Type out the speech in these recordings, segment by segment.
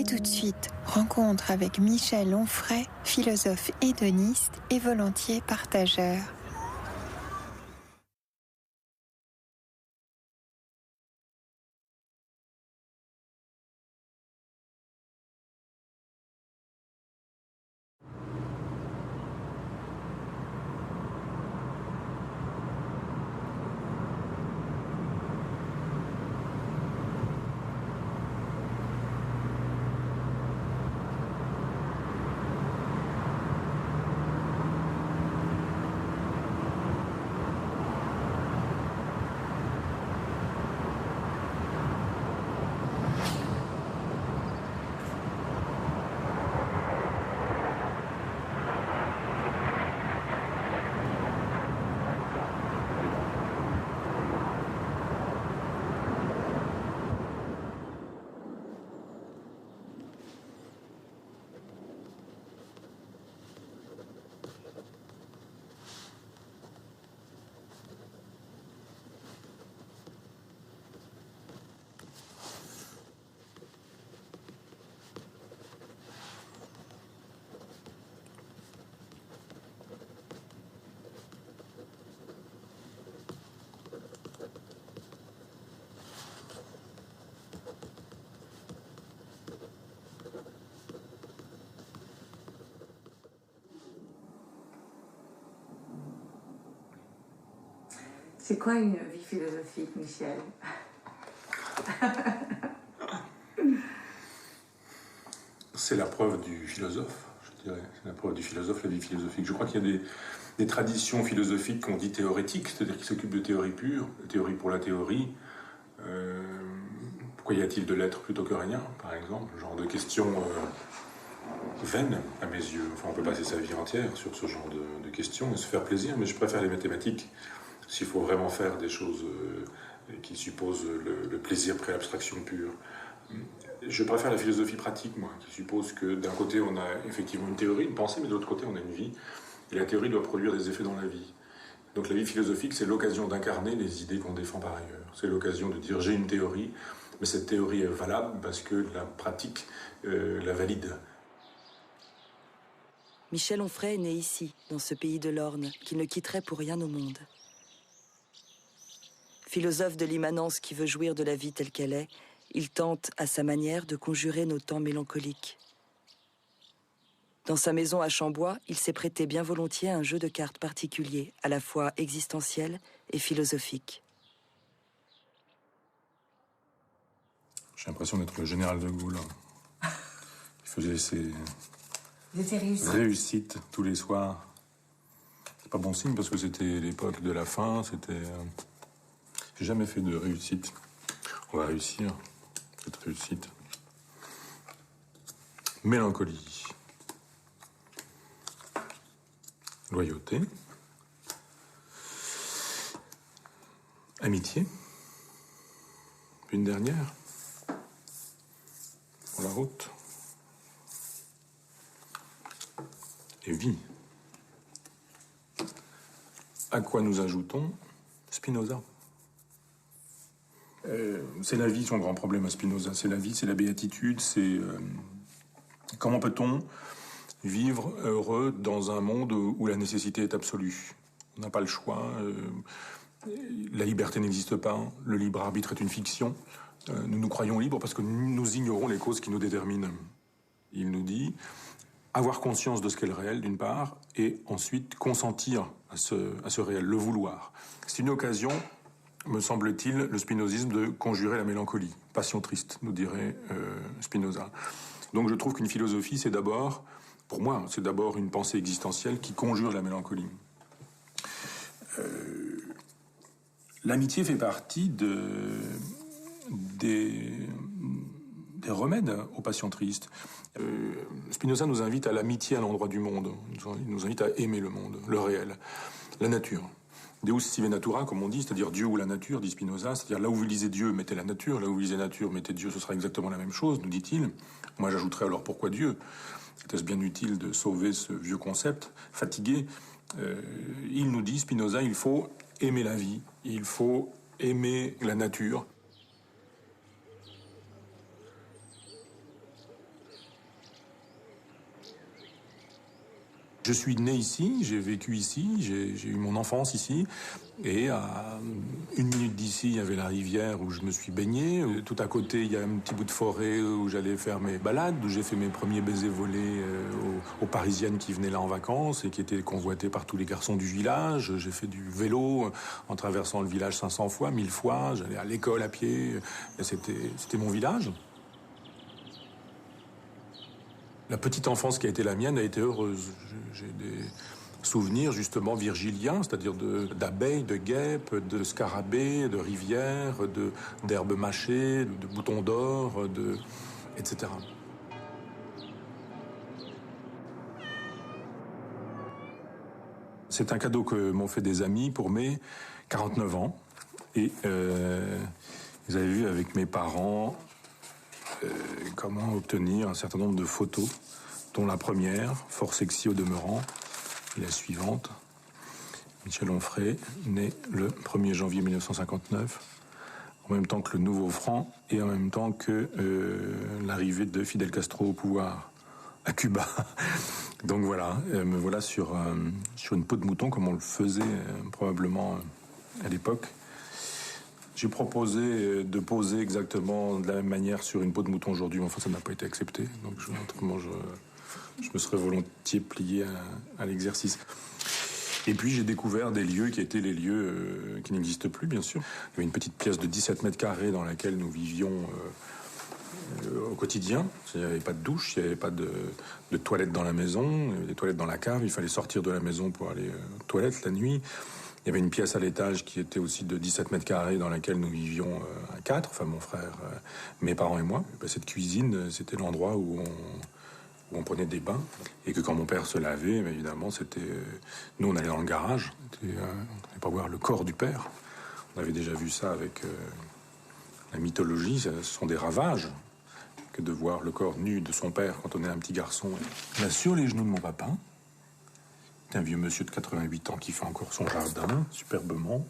Et tout de suite, rencontre avec Michel Onfray, philosophe hédoniste et volontiers partageur. C'est quoi une vie philosophique, Michel? C'est la preuve du philosophe, je dirais. C'est la preuve du philosophe, la vie philosophique. Je crois qu'il y a des traditions philosophiques qu'on dit théorétiques, c'est-à-dire qui s'occupent de théorie pure, de théorie pour la théorie. Pourquoi y a-t-il de l'être plutôt que rien, par exemple? Genre de questions vaines, à mes yeux. Enfin, on peut passer sa vie entière sur ce genre de questions et se faire plaisir, mais je préfère les mathématiques. S'il faut vraiment faire des choses qui supposent le plaisir près l'abstraction pure. Je préfère la philosophie pratique, moi, qui suppose que d'un côté on a effectivement une théorie, une pensée, mais de l'autre côté on a une vie, et la théorie doit produire des effets dans la vie. Donc la vie philosophique, c'est l'occasion d'incarner les idées qu'on défend par ailleurs. C'est l'occasion de dire j'ai une théorie, mais cette théorie est valable parce que la pratique la valide. Michel Onfray est né ici, dans ce pays de l'Orne, qu'il ne quitterait pour rien au monde. Philosophe de l'immanence qui veut jouir de la vie telle qu'elle est, il tente, à sa manière, de conjurer nos temps mélancoliques. Dans sa maison à Chambois, il s'est prêté bien volontiers à un jeu de cartes particulier, à la fois existentiel et philosophique. J'ai l'impression d'être le général de Gaulle. Il faisait ses réussites tous les soirs. C'est pas bon signe parce que c'était l'époque de la faim, c'était... J'ai jamais fait de réussite. On va réussir, cette réussite. Mélancolie. Loyauté. Amitié. Une dernière. Pour la route. Et vie. À quoi nous ajoutons Spinoza. C'est la vie son grand problème à Spinoza. C'est la vie, c'est la béatitude, c'est... comment peut-on vivre heureux dans un monde où la nécessité est absolue? On n'a pas le choix, la liberté n'existe pas, le libre arbitre est une fiction. Nous nous croyons libres parce que nous ignorons les causes qui nous déterminent. Il nous dit avoir conscience de ce qu'est le réel, d'une part, et ensuite consentir à ce réel, le vouloir. C'est une occasion, me semble-t-il, le spinozisme de conjurer la mélancolie. Passion triste, nous dirait Spinoza. Donc je trouve qu'une philosophie, c'est d'abord, pour moi, c'est d'abord une pensée existentielle qui conjure la mélancolie. L'amitié fait partie des remèdes aux passions tristes. Spinoza nous invite à l'amitié à l'endroit du monde. Il nous invite à aimer le monde, le réel, la nature. Deus sive natura, comme on dit, c'est-à-dire Dieu ou la nature, dit Spinoza, c'est-à-dire là où vous lisez Dieu, mettez la nature, là où vous lisez nature, mettez Dieu, ce sera exactement la même chose, nous dit-il. Moi, j'ajouterais alors pourquoi Dieu? Était-ce bien utile de sauver ce vieux concept, fatigué? Il nous dit, Spinoza, il faut aimer la vie, il faut aimer la nature. Je suis né ici, j'ai vécu ici, j'ai eu mon enfance ici. Et à 1 minute d'ici, il y avait la rivière où je me suis baigné. Tout à côté, il y a un petit bout de forêt où j'allais faire mes balades, où j'ai fait mes premiers baisers volés aux Parisiennes qui venaient là en vacances et qui étaient convoitées par tous les garçons du village. J'ai fait du vélo en traversant le village 500 fois, 1000 fois. J'allais à l'école à pied. C'était mon village. La petite enfance qui a été la mienne a été heureuse. J'ai des souvenirs justement virgiliens, c'est-à-dire d'abeilles, de guêpes, de scarabées, de rivières, d'herbes mâchées, de boutons d'or, etc. C'est un cadeau que m'ont fait des amis pour mes 49 ans. Et vous avez vu avec mes parents comment obtenir un certain nombre de photos, dont la première, fort sexy au demeurant, et la suivante. Michel Onfray, né le 1er janvier 1959, en même temps que le nouveau franc et en même temps que l'arrivée de Fidel Castro au pouvoir à Cuba. Donc voilà, me voilà sur une peau de mouton comme on le faisait probablement à l'époque. J'ai proposé de poser exactement de la même manière sur une peau de mouton aujourd'hui, mais enfin ça n'a pas été accepté. Donc je me serais volontiers plié à l'exercice. Et puis j'ai découvert des lieux qui étaient les lieux qui n'existent plus, bien sûr. Il y avait une petite pièce de 17 mètres carrés dans laquelle nous vivions au quotidien. Il n'y avait pas de douche, il n'y avait pas de toilettes dans la maison, il y avait des toilettes dans la cave, il fallait sortir de la maison pour aller aux toilettes la nuit. Il y avait une pièce à l'étage qui était aussi de 17 mètres carrés dans laquelle nous vivions à 4, enfin mon frère, mes parents et moi. Cette cuisine, c'était l'endroit où on prenait des bains. Et que quand mon père se lavait, évidemment, c'était... Nous, on allait dans le garage. On n'allait pas voir le corps du père. On avait déjà vu ça avec la mythologie. Ce sont des ravages que de voir le corps nu de son père quand on est un petit garçon. Là, sur les genoux de mon papa, un vieux monsieur de 88 ans qui fait encore son jardin, superbement.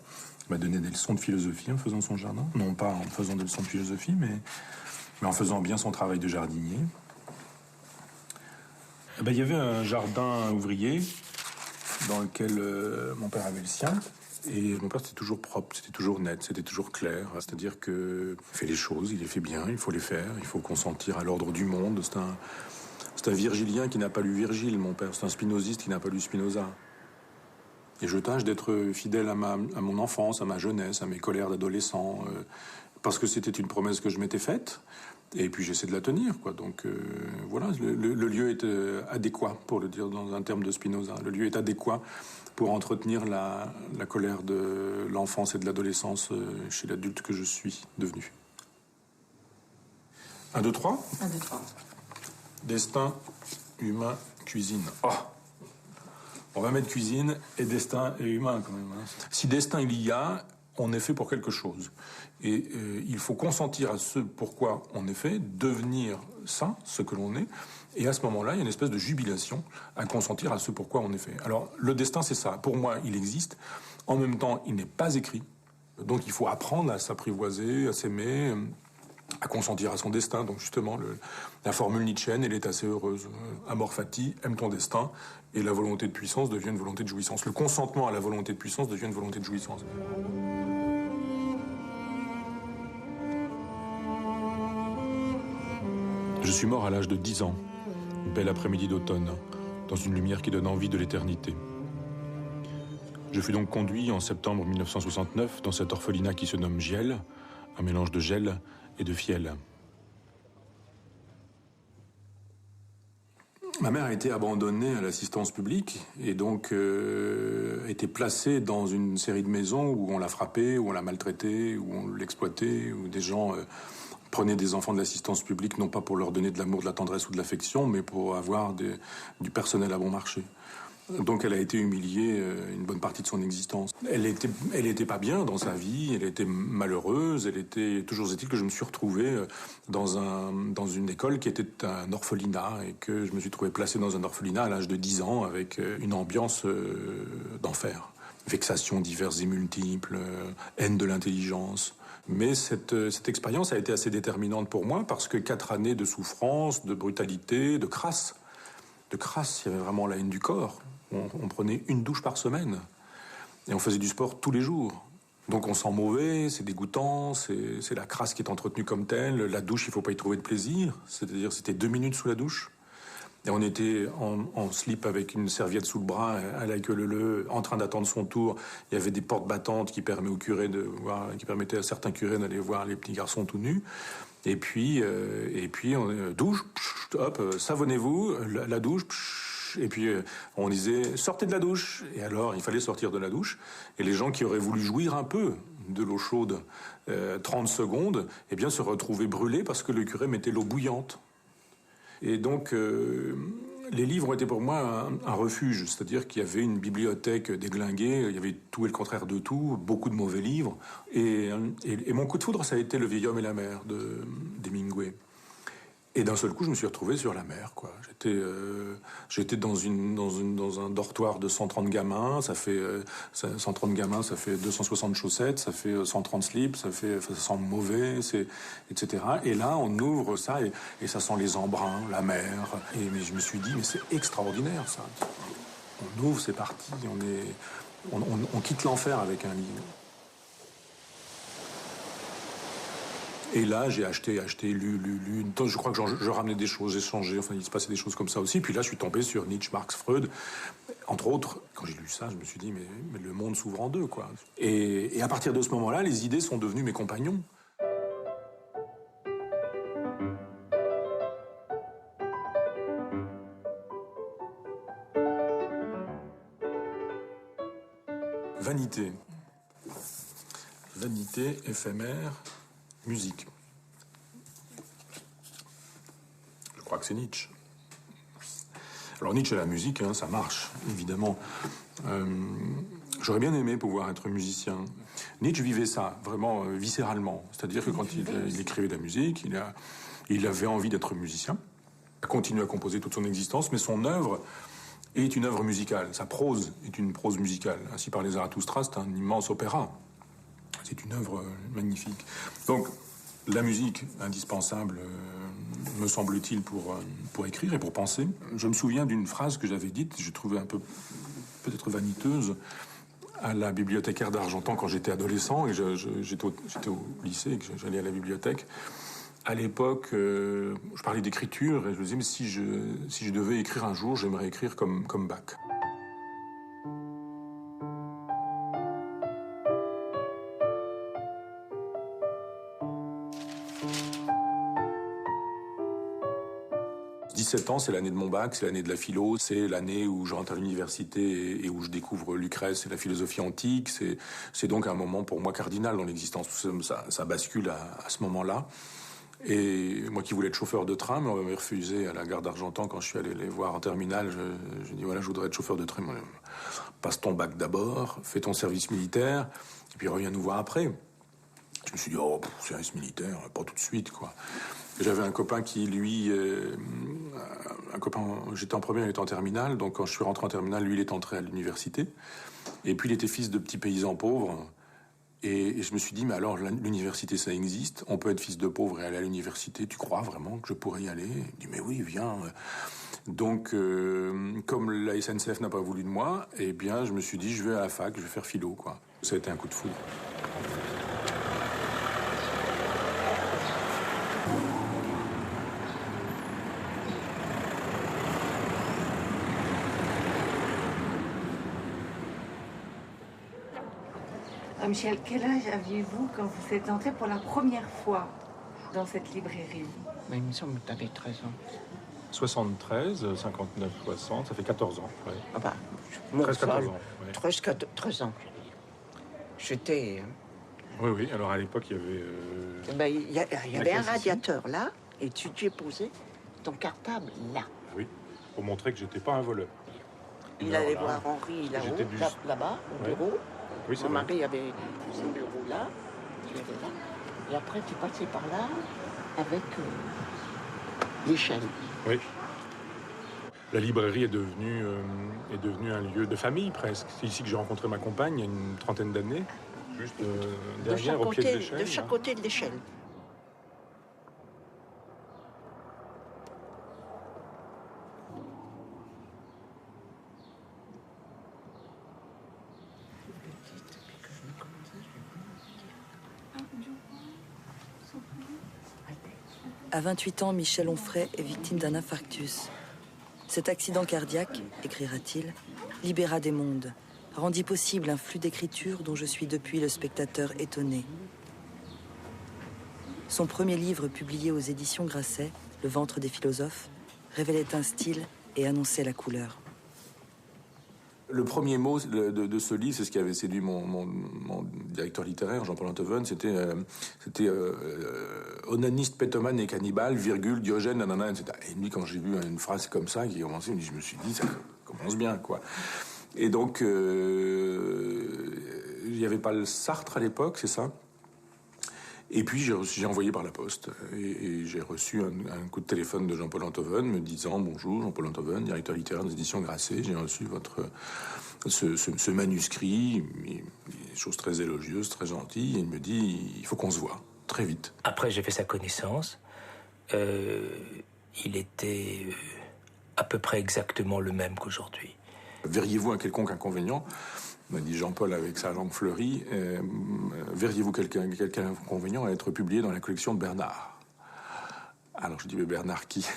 Il m'a donné des leçons de philosophie en faisant son jardin. Non pas en faisant des leçons de philosophie, mais en faisant bien son travail de jardinier. Il y avait un jardin ouvrier dans lequel mon père avait le sien. Et mon père, c'était toujours propre, c'était toujours net, c'était toujours clair. C'est-à-dire qu'il fait les choses, il les fait bien, il faut les faire, il faut consentir à l'ordre du monde. C'est un virgilien qui n'a pas lu Virgile, mon père. C'est un spinoziste qui n'a pas lu Spinoza. Et je tâche d'être fidèle à mon enfance, à ma jeunesse, à mes colères d'adolescent, parce que c'était une promesse que je m'étais faite. Et puis j'essaie de la tenir, quoi. Donc voilà, le lieu est adéquat, pour le dire dans un terme de Spinoza. Le lieu est adéquat pour entretenir la colère de l'enfance et de l'adolescence chez l'adulte que je suis devenu. 1, 2, 3. 1, 2, 3. Destin, humain, cuisine. Oh, on va mettre cuisine et destin et humain quand même. Hein. Si destin il y a, on est fait pour quelque chose. Et il faut consentir à ce pourquoi on est fait, devenir ça, ce que l'on est. Et à ce moment-là, il y a une espèce de jubilation à consentir à ce pourquoi on est fait. Alors, le destin, c'est ça. Pour moi, il existe. En même temps, il n'est pas écrit. Donc, il faut apprendre à s'apprivoiser, à s'aimer, à consentir à son destin. Donc justement, la formule nietzschéenne, elle est assez heureuse. Amor fati, aime ton destin, et la volonté de puissance devient une volonté de jouissance. Le consentement à la volonté de puissance devient une volonté de jouissance. Je suis mort à l'âge de 10 ans, bel après-midi d'automne, dans une lumière qui donne envie de l'éternité. Je fus donc conduit en septembre 1969 dans cet orphelinat qui se nomme Giel, un mélange de gel et de fiel. Ma mère a été abandonnée à l'assistance publique et donc a été placée dans une série de maisons où on l'a frappée, où on l'a maltraitée, où on l'exploitait, où des gens prenaient des enfants de l'assistance publique non pas pour leur donner de l'amour, de la tendresse ou de l'affection, mais pour avoir du personnel à bon marché. Donc elle a été humiliée une bonne partie de son existence. Elle était pas bien dans sa vie, elle était malheureuse, toujours est-il que je me suis retrouvé dans une école qui était un orphelinat et que je me suis trouvé placé dans un orphelinat à l'âge de 10 ans avec une ambiance d'enfer. Vexations diverses et multiples, haine de l'intelligence. Mais cette expérience a été assez déterminante pour moi parce que 4 années de souffrance, de brutalité, de crasse, il y avait vraiment la haine du corps. on prenait une douche par semaine. Et on faisait du sport tous les jours. Donc on sent mauvais, c'est dégoûtant, c'est la crasse qui est entretenue comme telle. La douche, il ne faut pas y trouver de plaisir. C'est-à-dire, c'était 2 minutes sous la douche. Et on était en slip avec une serviette sous le bras, à la queue leu, en train d'attendre son tour. Il y avait des portes battantes qui permettaient à certains curés d'aller voir les petits garçons tout nus. Et puis on douche, hop, savonnez-vous, la douche. Et puis on disait sortez de la douche. Et alors il fallait sortir de la douche. Et les gens qui auraient voulu jouir un peu de l'eau chaude 30 secondes, eh bien se retrouvaient brûlés parce que le curé mettait l'eau bouillante. Et donc, les livres ont été pour moi un refuge, c'est-à-dire qu'il y avait une bibliothèque déglinguée, il y avait tout et le contraire de tout, beaucoup de mauvais livres. Et mon coup de foudre, ça a été Le vieil homme et la mer d'Hemingway. Et d'un seul coup, je me suis retrouvé sur la mer, quoi. J'étais dans un dortoir de 130 gamins, 130 gamins, ça fait 260 chaussettes, ça fait 130 slips, ça sent mauvais, etc. Et là, on ouvre ça et ça sent les embruns, la mer. Mais je me suis dit, mais c'est extraordinaire, ça. On ouvre, c'est parti, on quitte l'enfer avec un livre. Et là, j'ai acheté, lu. Je crois que je ramenais des choses, j'ai changé, enfin, il se passait des choses comme ça aussi. Puis là, je suis tombé sur Nietzsche, Marx, Freud. Entre autres, quand j'ai lu ça, je me suis dit, mais le monde s'ouvre en deux, quoi. Et à partir de ce moment-là, les idées sont devenues mes compagnons. Vanité. Vanité, éphémère, musique. Je crois que c'est Nietzsche. Alors Nietzsche et la musique, hein, ça marche, évidemment. J'aurais bien aimé pouvoir être musicien. Nietzsche vivait ça, vraiment viscéralement. C'est-à-dire que quand il écrivait de la musique, il avait envie d'être musicien. Il a continué à composer toute son existence, mais son œuvre est une œuvre musicale. Sa prose est une prose musicale. Ainsi parlait Zarathustra, c'est un immense opéra. C'est une œuvre magnifique. Donc, la musique, indispensable, me semble-t-il, pour écrire et pour penser. Je me souviens d'une phrase que j'avais dite, je trouvais un peu, peut-être vaniteuse, à la bibliothécaire d'Argentan quand j'étais adolescent, et j'étais au lycée, et que j'allais à la bibliothèque. À l'époque, je parlais d'écriture, et je me disais, mais si je devais écrire un jour, j'aimerais écrire comme Bach. 17 ans, c'est l'année de mon bac, c'est l'année de la philo, c'est l'année où je rentre à l'université et où je découvre Lucrèce et la philosophie antique. C'est donc un moment pour moi cardinal dans l'existence. Ça bascule à ce moment-là. Et moi qui voulais être chauffeur de train, mais on m'avait refusé à la gare d'Argentan quand je suis allé les voir en terminale. Je dis voilà, je voudrais être chauffeur de train. Passe ton bac d'abord, fais ton service militaire, et puis reviens nous voir après. Je me suis dit, service militaire, pas tout de suite, quoi. J'avais un copain qui, lui, j'étais en première, il était en terminale, donc quand je suis rentré en terminale, lui, il est entré à l'université. Et puis, il était fils de petits paysans pauvres. Et je me suis dit, mais alors, l'université, ça existe. On peut être fils de pauvre et aller à l'université. Tu crois vraiment que je pourrais y aller? Il dit, mais oui, viens. Donc, comme la SNCF n'a pas voulu de moi, eh bien, je me suis dit, je vais à la fac, je vais faire philo, quoi. Ça a été un coup de foudre. Michel, quel âge aviez-vous quand vous êtes entré pour la première fois dans cette librairie? Mais il me semble que tu avais 13 ans. 73, 59, 60, ça fait 14 ans. Ouais. Ah bah, 13-14 ans. Ouais. 13 ans. J'étais... Oui, alors à l'époque, il y avait... il y avait un radiateur là, et tu t'y es posé ton cartable là. Oui, pour montrer que j'étais pas un voleur. Il allait voir Henri là-haut, là-bas, au bureau. Oui, c'est Mon vrai. mari avait son bureau là, tu étais là. Et après, tu passais par là avec l'échelle. Oui. La librairie est devenue un lieu de famille, presque. C'est ici que j'ai rencontré ma compagne, il y a une trentaine d'années. Juste derrière, au pied de l'échelle. De chaque côté de l'échelle. À 28 ans, Michel Onfray est victime d'un infarctus. Cet accident cardiaque, écrira-t-il, libéra des mondes, rendit possible un flux d'écriture dont je suis depuis le spectateur étonné. Son premier livre, publié aux éditions Grasset, Le ventre des philosophes, révélait un style et annonçait la couleur. Le premier mot de ce livre, c'est ce qui avait séduit mon directeur littéraire, Jean-Paul Antoven, c'était onaniste, pétomane et cannibale, virgule, Diogène, nanana, etc. Et lui, quand j'ai vu une phrase comme ça qui commençait, je me suis dit, ça commence bien, quoi. Et donc, il n'y avait pas le Sartre à l'époque, c'est ça? Et puis j'ai envoyé par la poste et j'ai reçu un coup de téléphone de Jean-Paul Antoven me disant « Bonjour, Jean-Paul Antoven, directeur littéraire des éditions Grasset, j'ai reçu ce manuscrit, des choses très élogieuses, très gentilles, et il me dit « Il faut qu'on se voit, très vite. » Après, j'ai fait sa connaissance. Il était à peu près exactement le même qu'aujourd'hui. Verriez-vous un quelconque inconvénient ? m'a dit Jean-Paul avec sa langue fleurie, verriez-vous quelqu'un inconvénient à être publié dans la collection de Bernard? Alors je dis, mais Bernard qui?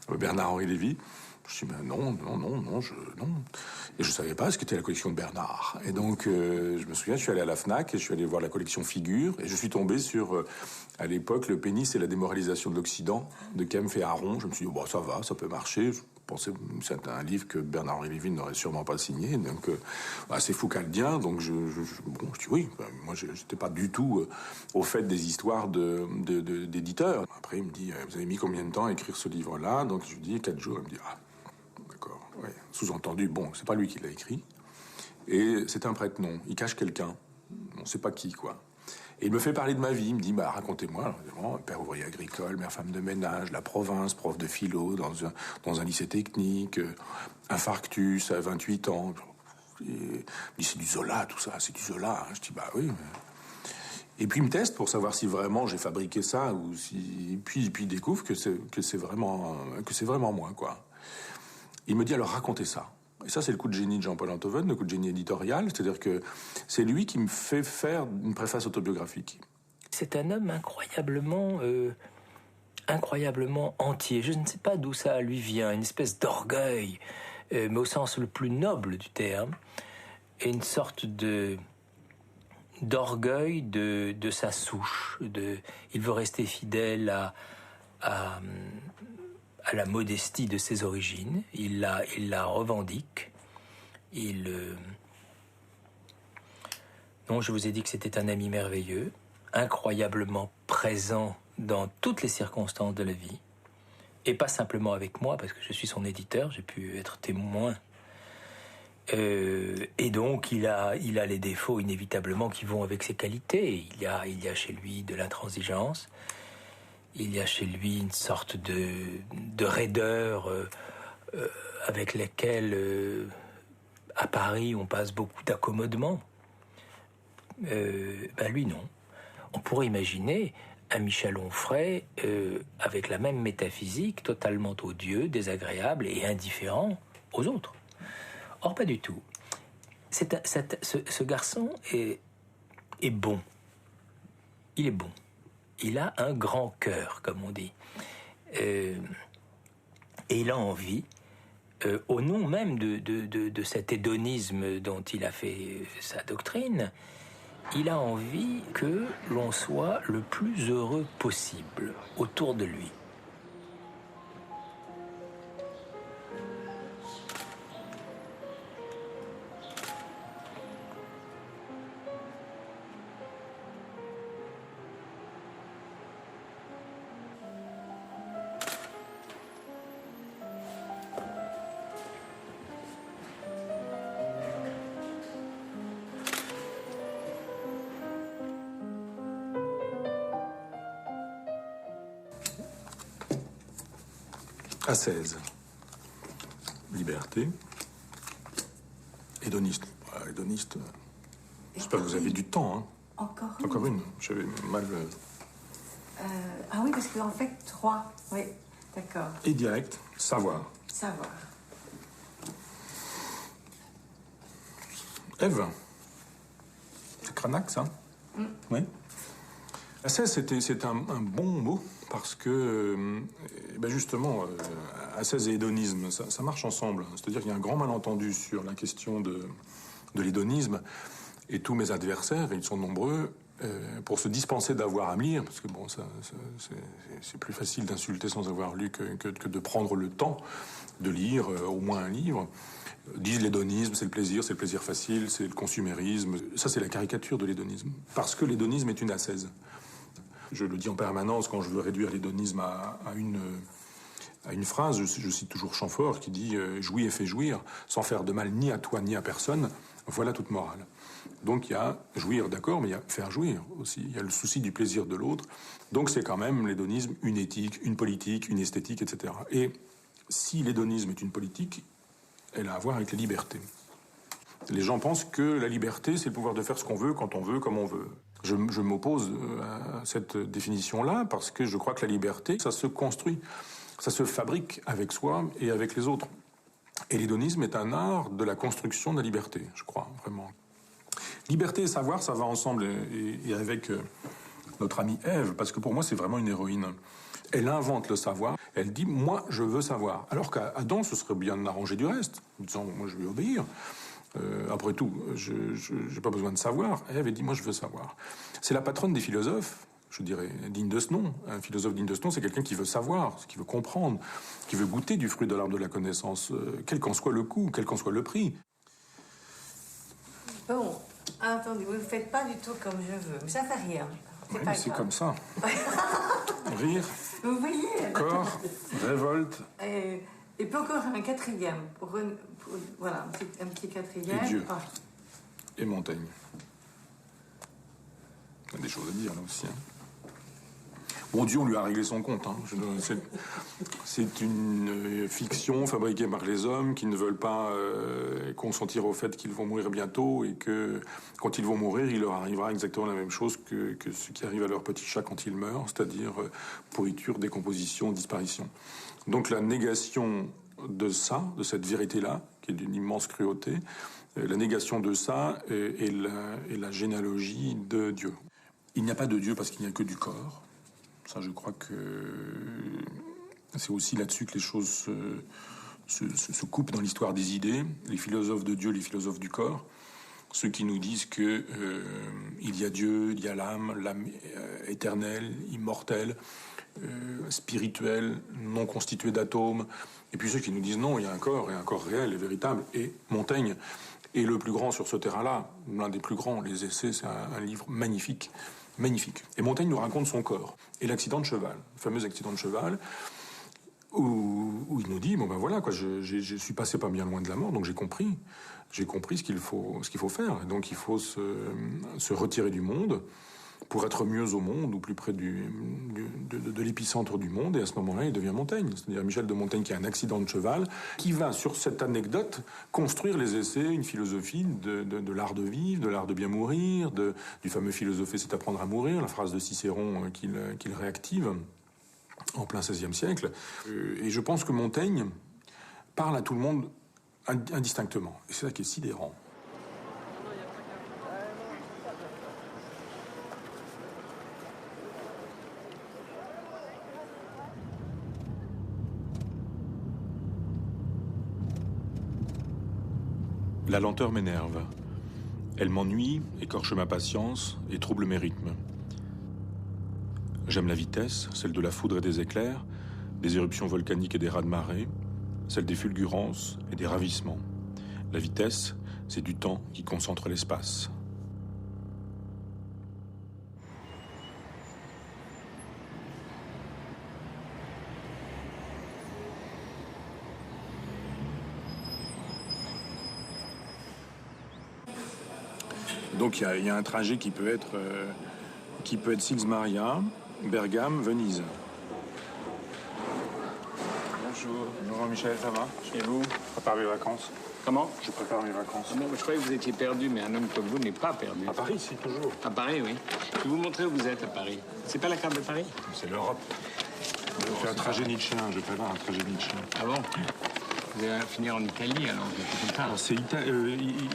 Bernard-Henri Lévy. Je dis, mais non. Et je savais pas ce qu'était la collection de Bernard. Et donc, je me souviens, je suis allé à la Fnac et je suis allé voir la collection Figure et je suis tombé sur, à l'époque, Le pénis et la démoralisation de l'Occident de Kempf et Aron. Je me suis dit, bon, ça va, ça peut marcher. Je pensais que c'était un livre que Bernard-Henri Lévy n'aurait sûrement pas signé. Donc, c'est foucaldien. Donc, je dis oui. Moi, j'étais pas du tout au fait des histoires d'éditeurs. Après, il me dit, vous avez mis combien de temps à écrire ce livre-là? Donc, je lui dis 4 jours. Il me dit, ah. D'accord, ouais. Sous-entendu, bon, c'est pas lui qui l'a écrit. Et c'est un prête-nom. Il cache quelqu'un. On sait pas qui, quoi. Et il me fait parler de ma vie. Il me dit, racontez-moi. Alors, évidemment, père ouvrier agricole, mère femme de ménage, la province, prof de philo dans un lycée technique, infarctus à 28 ans. Et il me dit, c'est du Zola, tout ça, c'est du Zola. Je dis, oui. Et puis il me teste pour savoir si vraiment j'ai fabriqué ça ou si. Puis il découvre que c'est vraiment moi, quoi. Il me dit, alors racontez ça. Et ça, c'est le coup de génie de Jean-Paul Antoven, le coup de génie éditorial. C'est-à-dire que c'est lui qui me fait faire une préface autobiographique. C'est un homme incroyablement entier. Je ne sais pas d'où ça lui vient, une espèce d'orgueil, mais au sens le plus noble du terme, et une sorte d'orgueil de sa souche. Il veut rester fidèle à la modestie de ses origines, il la revendique. Non, je vous ai dit que c'était un ami merveilleux, incroyablement présent dans toutes les circonstances de la vie, et pas simplement avec moi, parce que je suis son éditeur, j'ai pu être témoin. Et donc, il a les défauts inévitablement qui vont avec ses qualités. Il y a chez lui de l'intransigeance. Il y a chez lui une sorte de raideur avec laquelle, à Paris, on passe beaucoup d'accommodements. Lui, non. On pourrait imaginer un Michel Onfray avec la même métaphysique, totalement odieux, désagréable et indifférent aux autres. Or, pas du tout. Ce garçon est bon. Il est bon. Il a un grand cœur, comme on dit. Et il a envie, au nom même de cet hédonisme dont il a fait sa doctrine, il a envie que l'on soit le plus heureux possible autour de lui. À 16. Liberté. Hédoniste. Hédoniste. J'espère que vous avez du temps, hein. Encore une. J'avais mal. Ah oui, parce qu'en fait, 3. Oui, d'accord. Et direct. Savoir. Ève. C'est Cranach, ça? Oui. Ascèse, c'est un bon mot parce que, justement, ascèse et hédonisme, ça marche ensemble. C'est-à-dire qu'il y a un grand malentendu sur la question de l'hédonisme. Et tous mes adversaires, et ils sont nombreux, pour se dispenser d'avoir à me lire, parce que bon, c'est plus facile d'insulter sans avoir lu que de prendre le temps de lire au moins un livre, disent l'hédonisme, c'est le plaisir facile, c'est le consumérisme. Ça, c'est la caricature de l'hédonisme. Parce que l'hédonisme est une ascèse. Je le dis en permanence quand je veux réduire l'hédonisme à une phrase. Je cite toujours Chamfort qui dit « Jouis et fais jouir, sans faire de mal ni à toi ni à personne, voilà toute morale ». Donc il y a jouir, d'accord, mais il y a faire jouir aussi. Il y a le souci du plaisir de l'autre. Donc c'est quand même l'hédonisme une éthique, une politique, une esthétique, etc. Et si l'hédonisme est une politique, elle a à voir avec la liberté. Les gens pensent que la liberté, c'est le pouvoir de faire ce qu'on veut, quand on veut, comme on veut. Je m'oppose à cette définition-là parce que je crois que la liberté, ça se construit, ça se fabrique avec soi et avec les autres. Et l'hédonisme est un art de la construction de la liberté, je crois, vraiment. Liberté et savoir, ça va ensemble, et avec notre amie Ève, parce que pour moi, c'est vraiment une héroïne. Elle invente le savoir, elle dit « moi, je veux savoir ». Alors qu'à Adam, ce serait bien arrangé du reste, en disant « moi, je vais obéir ». Après tout, je n'ai pas besoin de savoir. Ève, elle dit « moi, je veux savoir ». C'est la patronne des philosophes, je dirais, digne de ce nom. Un philosophe digne de ce nom, c'est quelqu'un qui veut savoir, qui veut comprendre, qui veut goûter du fruit de l'arbre de la connaissance, quel qu'en soit le coût, quel qu'en soit le prix. Bon, attendez, vous ne faites pas du tout comme je veux, mais ça fait rien. C'est comme ça. Rire, Vous voyez, corps, révolte. Et puis encore un quatrième, voilà, un petit quatrième. Et Dieu. Ah. Et Montaigne. Il y a des choses à dire là aussi. Bon, Dieu, on lui a réglé son compte. Hein. C'est une fiction fabriquée par les hommes qui ne veulent pas consentir au fait qu'ils vont mourir bientôt et que quand ils vont mourir, il leur arrivera exactement la même chose que ce qui arrive à leur petit chat quand il meurt, c'est-à-dire pourriture, décomposition, disparition. Donc la négation de ça, de cette vérité-là, qui est d'une immense cruauté, la négation de ça est la généalogie de Dieu. Il n'y a pas de Dieu parce qu'il n'y a que du corps. Ça, je crois que c'est aussi là-dessus que les choses se coupent dans l'histoire des idées. Les philosophes de Dieu, les philosophes du corps, ceux qui nous disent que il y a Dieu, il y a l'âme éternelle, immortelle, spirituelle, non constituée d'atomes. Et puis ceux qui nous disent non, il y a un corps, et un corps réel et véritable. Et Montaigne est le plus grand sur ce terrain-là, l'un des plus grands. Les Essais, c'est un livre magnifique. Magnifique. Et Montaigne nous raconte son corps et l'accident de cheval, le fameux accident de cheval, où il nous dit bon ben voilà quoi, je suis passé pas bien loin de la mort, donc j'ai compris ce qu'il faut faire. Et donc il faut se retirer du monde pour être mieux au monde ou plus près de l'épicentre du monde. Et à ce moment-là, il devient Montaigne. C'est-à-dire Michel de Montaigne qui a un accident de cheval, qui va, sur cette anecdote, construire les essais, une philosophie de l'art de vivre, de l'art de bien mourir, du fameux philosopher, c'est apprendre à mourir, la phrase de Cicéron qu'il réactive en plein XVIe siècle. Et je pense que Montaigne parle à tout le monde indistinctement. Et c'est ça qui est sidérant. La lenteur m'énerve. Elle m'ennuie, écorche ma patience et trouble mes rythmes. J'aime la vitesse, celle de la foudre et des éclairs, des éruptions volcaniques et des raz-de-marée, celle des fulgurances et des ravissements. La vitesse, c'est du temps qui concentre l'espace. Donc il y a un trajet qui peut être Sils Maria, Bergame, Venise. Bonjour. Bonjour Michel, ça va? Et vous? Je prépare mes vacances. Comment? Je prépare mes vacances. Non, je croyais que vous étiez perdu, mais un homme comme vous n'est pas perdu. À Paris, si, toujours. À Paris, oui. Je vais vous montrer où vous êtes à Paris. C'est pas la carte de Paris? C'est l'Europe. Je fais un trajet nietzschéen, je prépare un trajet nietzschéen. Ah bon? Vous allez finir en Italie, alors, c'est comme ça. Alors, c'est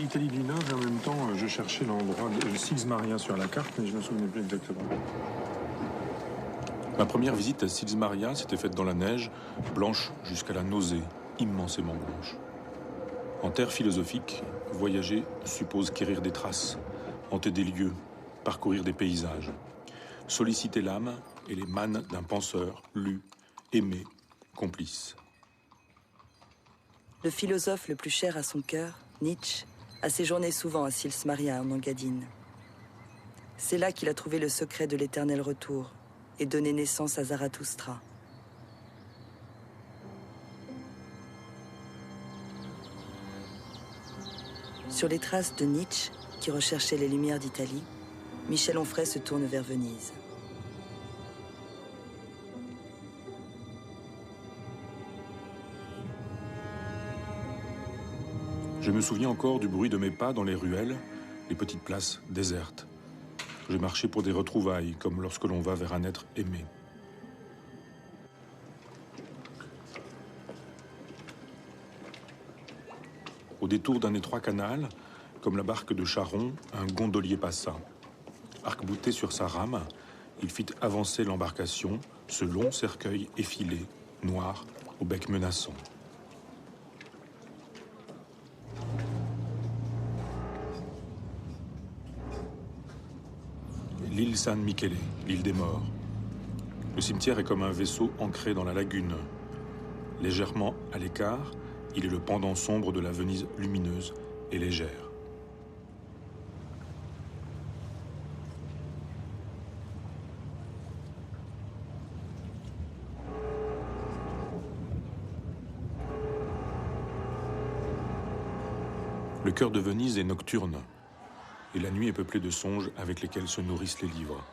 Italie du Nord, et en même temps, je cherchais l'endroit de Sils Maria sur la carte, mais je ne me souvenais plus exactement. Ma première visite à Sils Maria s'était faite dans la neige, blanche jusqu'à la nausée, immensément blanche. En terre philosophique, voyager suppose quérir des traces, hanter des lieux, parcourir des paysages, solliciter l'âme et les mannes d'un penseur lu, aimé, complice. Le philosophe le plus cher à son cœur, Nietzsche, a séjourné souvent à Sils Maria en Engadine. C'est là qu'il a trouvé le secret de l'éternel retour et donné naissance à Zarathustra. Sur les traces de Nietzsche, qui recherchait les lumières d'Italie, Michel Onfray se tourne vers Venise. Je me souviens encore du bruit de mes pas dans les ruelles, les petites places désertes. Je marchais pour des retrouvailles, comme lorsque l'on va vers un être aimé. Au détour d'un étroit canal, comme la barque de Charon, un gondolier passa. Arc-bouté sur sa rame, il fit avancer l'embarcation, ce long cercueil effilé, noir, au bec menaçant. L'île San Michele, l'île des morts. Le cimetière est comme un vaisseau ancré dans la lagune. Légèrement à l'écart, il est le pendant sombre de la Venise lumineuse et légère. Le cœur de Venise est nocturne, et la nuit est peuplée de songes avec lesquels se nourrissent les livres.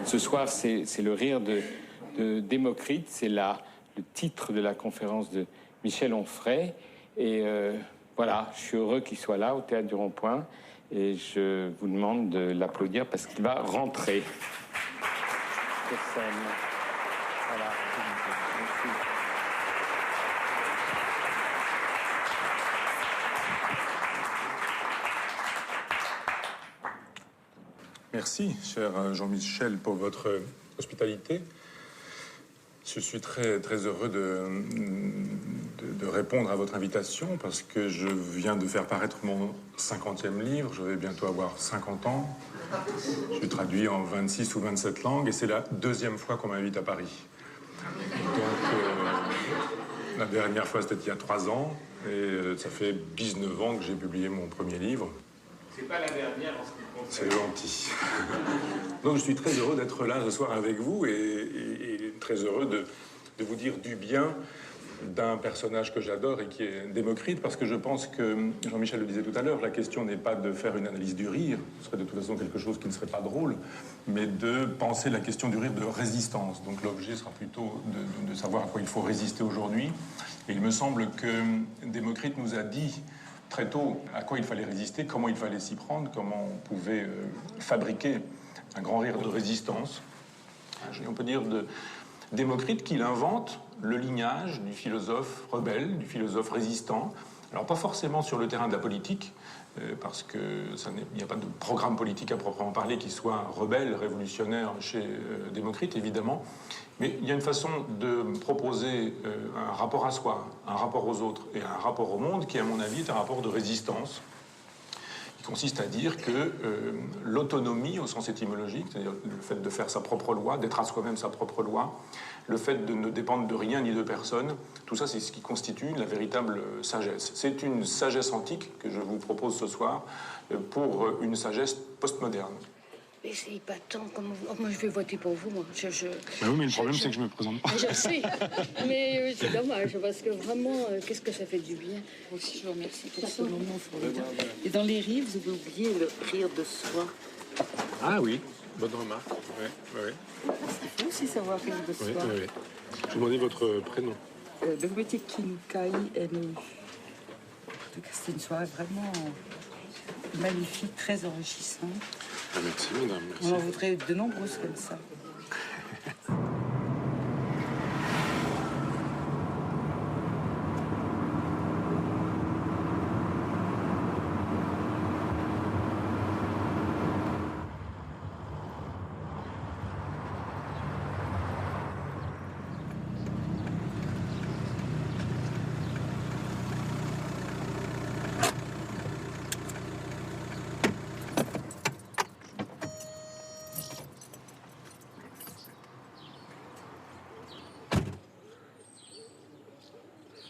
Ce soir, c'est le rire de Démocrite, c'est le titre de la conférence de Michel Onfray. Et voilà, je suis heureux qu'il soit là, au Théâtre du Rond-Point. Et je vous demande de l'applaudir parce qu'il va rentrer sur scène. Voilà. Merci. Merci, cher Jean-Michel, pour votre hospitalité. Je suis très, très heureux de répondre à votre invitation parce que je viens de faire paraître mon 50e livre. Je vais bientôt avoir 50 ans. Je suis traduit en 26 ou 27 langues et c'est la deuxième fois qu'on m'invite à Paris. Donc, la dernière fois, c'était il y a 3 ans et ça fait 19 ans que j'ai publié mon premier livre. C'est pas la dernière en ce qui concerne. C'est gentil. Donc je suis très heureux d'être là ce soir avec vous et très heureux de vous dire du bien d'un personnage que j'adore et qui est Démocrite, parce que je pense que, Jean-Michel le disait tout à l'heure, la question n'est pas de faire une analyse du rire, ce serait de toute façon quelque chose qui ne serait pas drôle, mais de penser la question du rire de résistance. Donc l'objet sera plutôt de savoir à quoi il faut résister aujourd'hui. Et il me semble que Démocrite nous a dit très tôt à quoi il fallait résister, comment il fallait s'y prendre, comment on pouvait fabriquer un grand rire de résistance. On peut dire de Démocrite qu'il invente le lignage du philosophe rebelle, du philosophe résistant. Alors pas forcément sur le terrain de la politique, parce que il n'y a pas de programme politique à proprement parler qui soit rebelle, révolutionnaire chez Démocrite, évidemment. Mais il y a une façon de proposer un rapport à soi, un rapport aux autres et un rapport au monde qui, à mon avis, est un rapport de résistance, qui consiste à dire que l'autonomie, au sens étymologique, c'est-à-dire le fait de faire sa propre loi, d'être à soi-même sa propre loi, le fait de ne dépendre de rien ni de personne, tout ça, c'est ce qui constitue la véritable sagesse. C'est une sagesse antique que je vous propose ce soir pour une sagesse postmoderne. Mais c'est pas tant comme... Oh, moi, je vais voter pour vous, moi. Bah oui, mais le problème, c'est que je me présente pas. Je sais, mais c'est dommage, parce que vraiment, qu'est-ce que ça fait du bien. Moi aussi, je vous remercie pour ce moment formidable. Et dans les rires, vous avez oublié le rire de soi. Ah oui, bonne remarque. Oui. Il faut aussi savoir rire de soi. Oui. Je vous demandais votre prénom. Begbeti Kinkai Enu. C'était une soirée vraiment magnifique, très enrichissante. Ah, merci, madame. Merci. On en voudrait de nombreuses comme ça.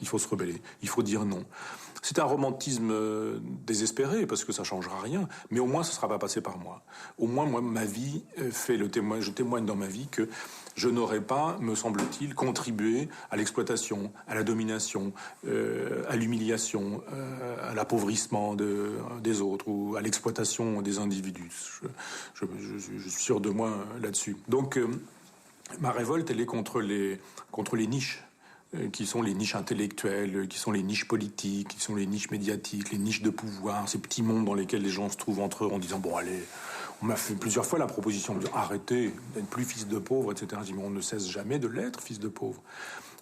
Il faut se rebeller, il faut dire non. C'est un romantisme désespéré, parce que ça ne changera rien, mais au moins ça ne sera pas passé par moi. Au moins, moi, ma vie fait le témoin, je témoigne dans ma vie que je n'aurais pas, me semble-t-il, contribué à l'exploitation, à la domination, à l'humiliation, à l'appauvrissement des autres, ou à l'exploitation des individus. Je suis sûr de moi là-dessus. Donc, ma révolte, elle est contre les niches, qui sont les niches intellectuelles, qui sont les niches politiques, qui sont les niches médiatiques, les niches de pouvoir, ces petits mondes dans lesquels les gens se trouvent entre eux en disant « bon, allez ». On m'a fait plusieurs fois la proposition de dire « arrêtez d'être plus fils de pauvre », etc. Je dis « mais on ne cesse jamais de l'être, fils de pauvre ».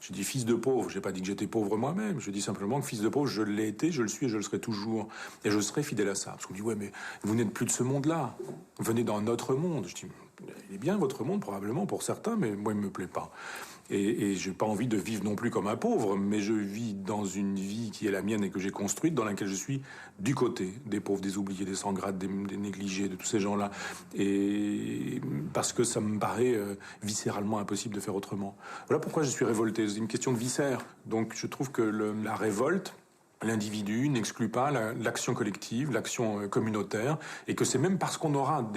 Je dis « fils de pauvre », je n'ai pas dit que j'étais pauvre moi-même, je dis simplement que fils de pauvre, je l'ai été, je le suis et je le serai toujours. Et je serai fidèle à ça. Parce qu'on me dit « ouais, mais vous n'êtes plus de ce monde-là, venez dans notre monde ». Je dis « il est bien votre monde, probablement, pour certains, mais moi, il ne me plaît pas ». Et je n'ai pas envie de vivre non plus comme un pauvre, mais je vis dans une vie qui est la mienne et que j'ai construite, dans laquelle je suis du côté des pauvres, des oubliés, des sans-grade, des négligés, de tous ces gens-là. Et parce que ça me paraît viscéralement impossible de faire autrement. Voilà pourquoi je suis révolté. C'est une question de viscère. Donc je trouve que la révolte, l'individu n'exclut pas l'action collective, l'action communautaire, et que c'est même parce qu'on aura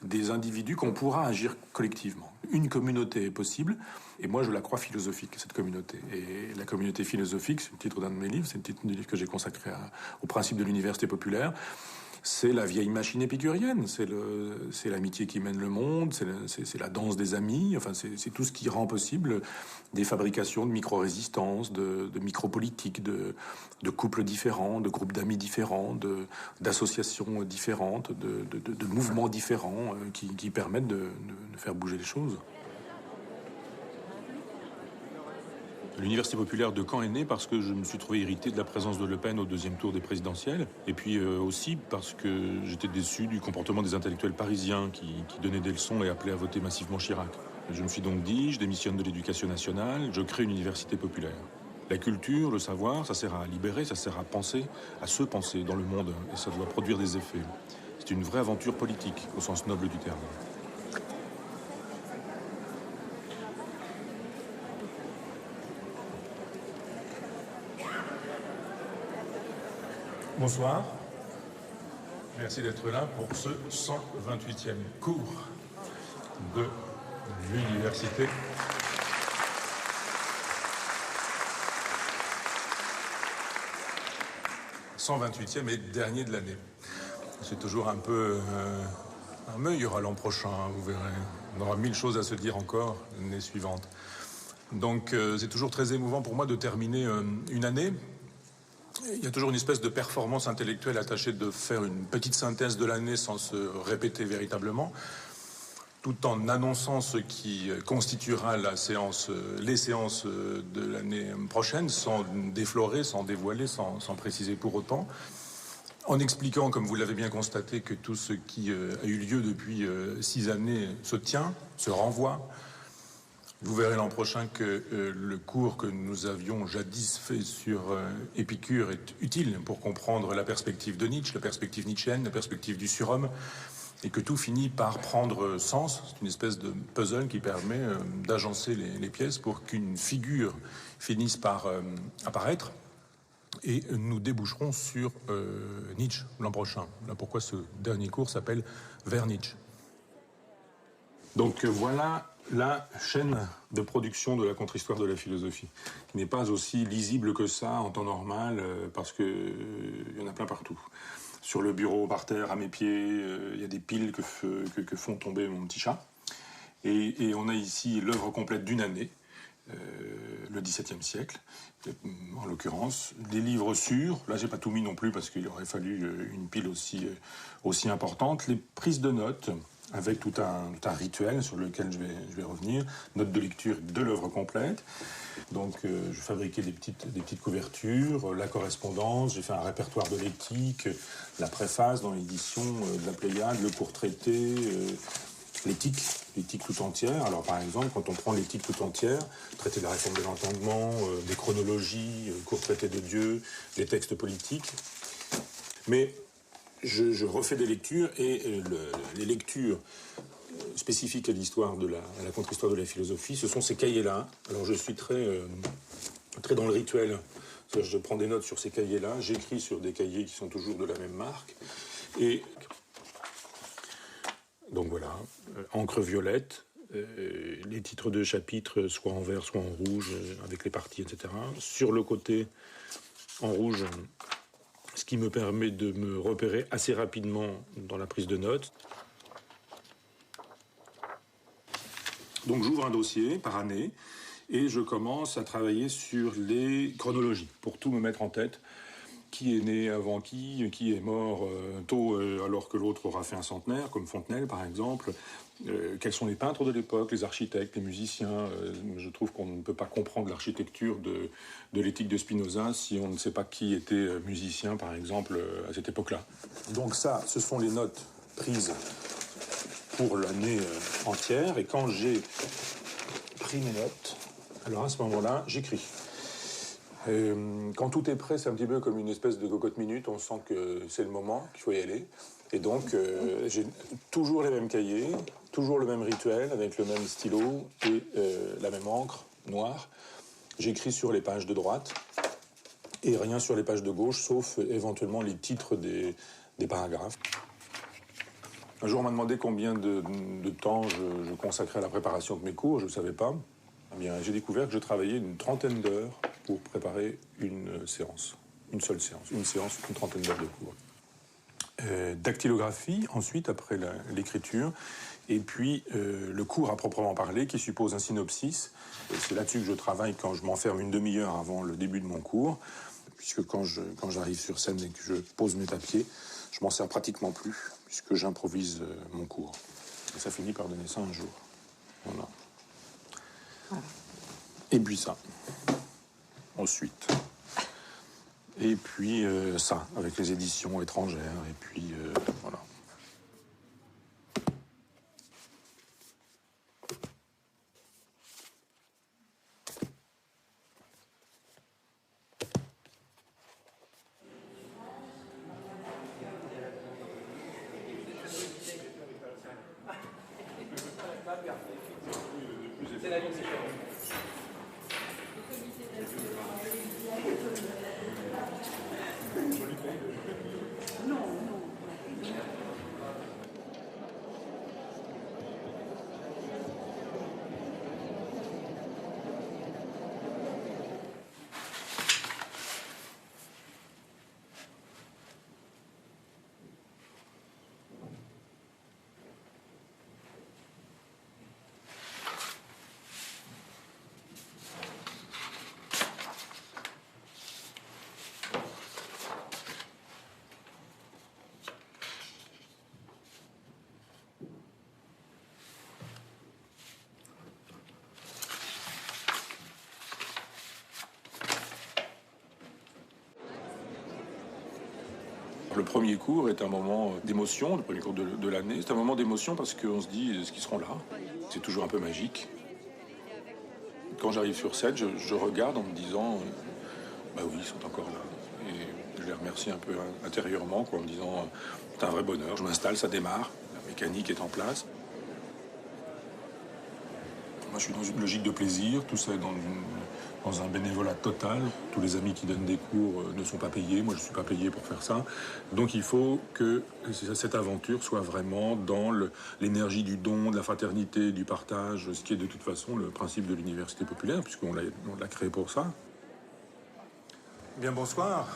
des individus qu'on pourra agir collectivement. Une communauté est possible, et moi je la crois philosophique, cette communauté. Et la communauté philosophique, c'est le titre d'un de mes livres, c'est le titre du livre que j'ai consacré au principe de l'université populaire. C'est la vieille machine épicurienne, c'est l'amitié qui mène le monde, c'est la danse des amis, enfin c'est tout ce qui rend possible des fabrications de micro-résistances, de micro-politiques, de couples différents, de groupes d'amis différents, d'associations différentes, de mouvements différents qui permettent de faire bouger les choses. L'Université populaire de Caen est née parce que je me suis trouvé irrité de la présence de Le Pen au deuxième tour des présidentielles. Et puis aussi parce que j'étais déçu du comportement des intellectuels parisiens qui donnaient des leçons et appelaient à voter massivement Chirac. Je me suis donc dit, je démissionne de l'éducation nationale, je crée une université populaire. La culture, le savoir, ça sert à libérer, ça sert à penser, à se penser dans le monde. Et ça doit produire des effets. C'est une vraie aventure politique, au sens noble du terme. Bonsoir. Merci d'être là pour ce 128e cours de l'université. « 128e et dernier de l'année. C'est toujours un peu mais il y aura l'an prochain, vous verrez. On aura 1000 choses à se dire encore l'année suivante. Donc c'est toujours très émouvant pour moi de terminer une année. Il y a toujours une espèce de performance intellectuelle attachée de faire une petite synthèse de l'année sans se répéter véritablement, tout en annonçant ce qui constituera les séances de l'année prochaine, sans déflorer, sans dévoiler, sans préciser pour autant, en expliquant, comme vous l'avez bien constaté, que tout ce qui a eu lieu depuis 6 années se tient, se renvoie. Vous verrez l'an prochain que le cours que nous avions jadis fait sur Épicure est utile pour comprendre la perspective de Nietzsche, la perspective nietzschéenne, la perspective du surhomme, et que tout finit par prendre sens. C'est une espèce de puzzle qui permet d'agencer les pièces pour qu'une figure finisse par apparaître. Et nous déboucherons sur Nietzsche l'an prochain. Voilà pourquoi ce dernier cours s'appelle « Vers Nietzsche ». Donc voilà la chaîne de production de la contre-histoire de la philosophie, qui n'est pas aussi lisible que ça en temps normal, parce qu'il y en a plein partout. Sur le bureau, par terre, à mes pieds, il y a des piles que font tomber mon petit chat. Et on a ici l'œuvre complète d'une année, le XVIIe siècle, en l'occurrence. Des livres sûrs, là j'ai pas tout mis non plus parce qu'il aurait fallu une pile aussi importante. Les prises de notes, avec tout un rituel sur lequel je vais revenir. Note de lecture de l'œuvre complète. Donc, je fabriquais des petites couvertures, la correspondance, j'ai fait un répertoire de l'éthique, la préface dans l'édition de la Pléiade, le court traité, l'éthique tout entière. Alors, par exemple, quand on prend l'éthique tout entière, traité de la réforme de l'entendement, des chronologies, court traité de Dieu, des textes politiques. Mais je refais des lectures et les lectures spécifiques à l'histoire à la contre-histoire de la philosophie, ce sont ces cahiers-là. Alors je suis très dans le rituel. C'est-à-dire, je prends des notes sur ces cahiers-là, j'écris sur des cahiers qui sont toujours de la même marque. Et donc voilà, encre violette, les titres de chapitres soit en vert, soit en rouge, avec les parties, etc. Sur le côté, en rouge, ce qui me permet de me repérer assez rapidement dans la prise de notes. Donc j'ouvre un dossier par année et je commence à travailler sur les chronologies pour tout me mettre en tête. Qui est né avant qui est mort tôt alors que l'autre aura fait un centenaire, comme Fontenelle par exemple. Quels sont les peintres de l'époque, les architectes, les musiciens. Je trouve qu'on ne peut pas comprendre l'architecture de l'éthique de Spinoza si on ne sait pas qui était musicien par exemple à cette époque-là. Donc ça, ce sont les notes prises pour l'année entière, et quand j'ai pris mes notes, alors à ce moment-là, j'écris. Quand tout est prêt, c'est un petit peu comme une espèce de cocotte-minute, on sent que c'est le moment, qu'il faut y aller. Et donc, j'ai toujours les mêmes cahiers, toujours le même rituel, avec le même stylo et la même encre noire. J'écris sur les pages de droite et rien sur les pages de gauche, sauf éventuellement les titres des paragraphes. Un jour, on m'a demandé combien de temps je consacrais à la préparation de mes cours. Je ne savais pas. Eh bien, j'ai découvert que je travaillais une trentaine d'heures pour préparer une séance. Une seule séance. Une séance, une trentaine d'heures de cours. Dactylographie, ensuite, après l'écriture. Et puis, le cours à proprement parler, qui suppose un synopsis. Et c'est là-dessus que je travaille quand je m'enferme une demi-heure avant le début de mon cours. Puisque quand j'arrive sur scène et que je pose mes papiers, je m'en sers pratiquement plus, puisque j'improvise mon cours. Et ça finit par donner ça un jour. Voilà. Et puis ça. Ensuite. Et puis ça, avec les éditions étrangères. Et puis voilà. Le premier cours est un moment d'émotion, le premier cours de l'année. C'est un moment d'émotion parce qu'on se dit, est-ce qu'ils seront là? C'est toujours un peu magique. Quand j'arrive sur scène, je regarde en me disant, bah oui, ils sont encore là. Et je les remercie un peu intérieurement, quoi, en me disant, c'est un vrai bonheur. Je m'installe, ça démarre, la mécanique est en place. Moi, je suis dans une logique de plaisir, tout ça est dans un bénévolat total. Tous les amis qui donnent des cours ne sont pas payés, moi je ne suis pas payé pour faire ça. Donc il faut que cette aventure soit vraiment dans l'énergie du don, de la fraternité, du partage, ce qui est de toute façon le principe de l'université populaire, puisqu'on l'a créé pour ça. Bien, bonsoir.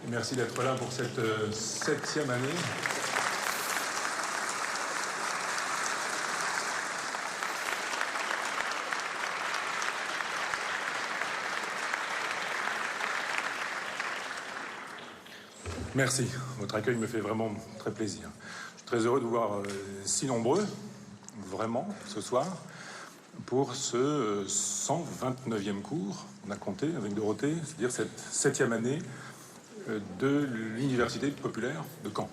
Merci d'être là pour cette 7e année. Merci. Votre accueil me fait vraiment très plaisir. Je suis Très heureux de vous voir si nombreux, vraiment, ce soir, pour ce 129e cours, on a compté avec Dorothée, c'est-à-dire cette 7e année de l'Université populaire de Caen.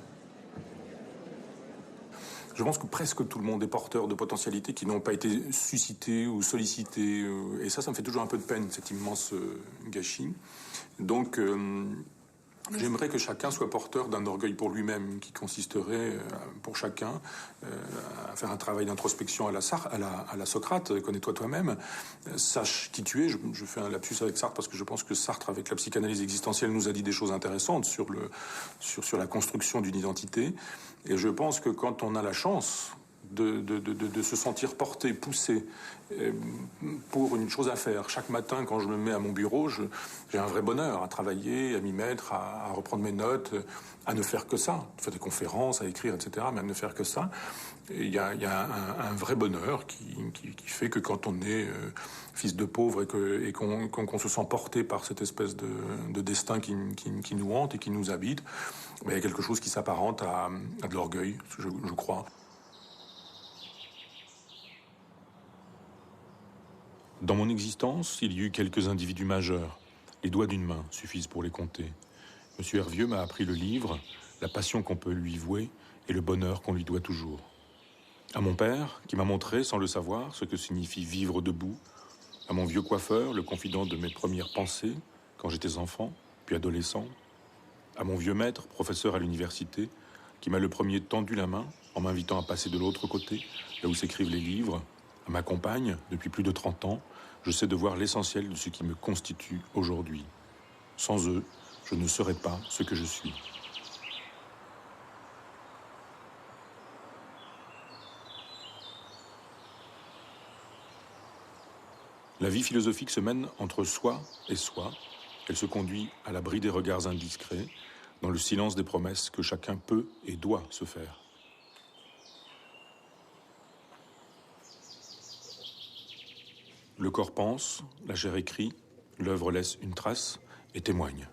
Je pense que presque tout le monde est porteur de potentialités qui n'ont pas été suscitées ou sollicitées. Et ça me fait toujours un peu de peine, cet immense gâchis. Donc, j'aimerais que chacun soit porteur d'un orgueil pour lui-même, qui consisterait pour chacun à faire un travail d'introspection à la Socrate, connais-toi toi-même, sache qui tu es. Je fais un lapsus avec Sartre parce que je pense que Sartre, avec la psychanalyse existentielle, nous a dit des choses intéressantes sur la construction d'une identité. Et je pense que quand on a la chance de se sentir porté, poussé pour une chose à faire. Chaque matin, quand je me mets à mon bureau, j'ai un vrai bonheur à travailler, à m'y mettre, à reprendre mes notes, à ne faire que ça, faire des conférences, à écrire, etc., mais à ne faire que ça. Il y a un vrai bonheur qui fait que quand on est fils de pauvre et qu'on se sent porté par cette espèce de destin qui nous hante et qui nous habite, il y a quelque chose qui s'apparente à de l'orgueil, je crois. Dans mon existence, il y eut quelques individus majeurs. Les doigts d'une main suffisent pour les compter. Monsieur Hervieux m'a appris le livre, la passion qu'on peut lui vouer et le bonheur qu'on lui doit toujours. À mon père, qui m'a montré, sans le savoir, ce que signifie vivre debout. À mon vieux coiffeur, le confident de mes premières pensées, quand j'étais enfant, puis adolescent. À mon vieux maître, professeur à l'université, qui m'a le premier tendu la main en m'invitant à passer de l'autre côté, là où s'écrivent les livres. À ma compagne, depuis plus de 30 ans, je sais devoir l'essentiel de ce qui me constitue aujourd'hui. Sans eux, je ne serais pas ce que je suis. La vie philosophique se mène entre soi et soi. Elle se conduit à l'abri des regards indiscrets, dans le silence des promesses que chacun peut et doit se faire. Le corps pense, la chair écrit, l'œuvre laisse une trace et témoigne.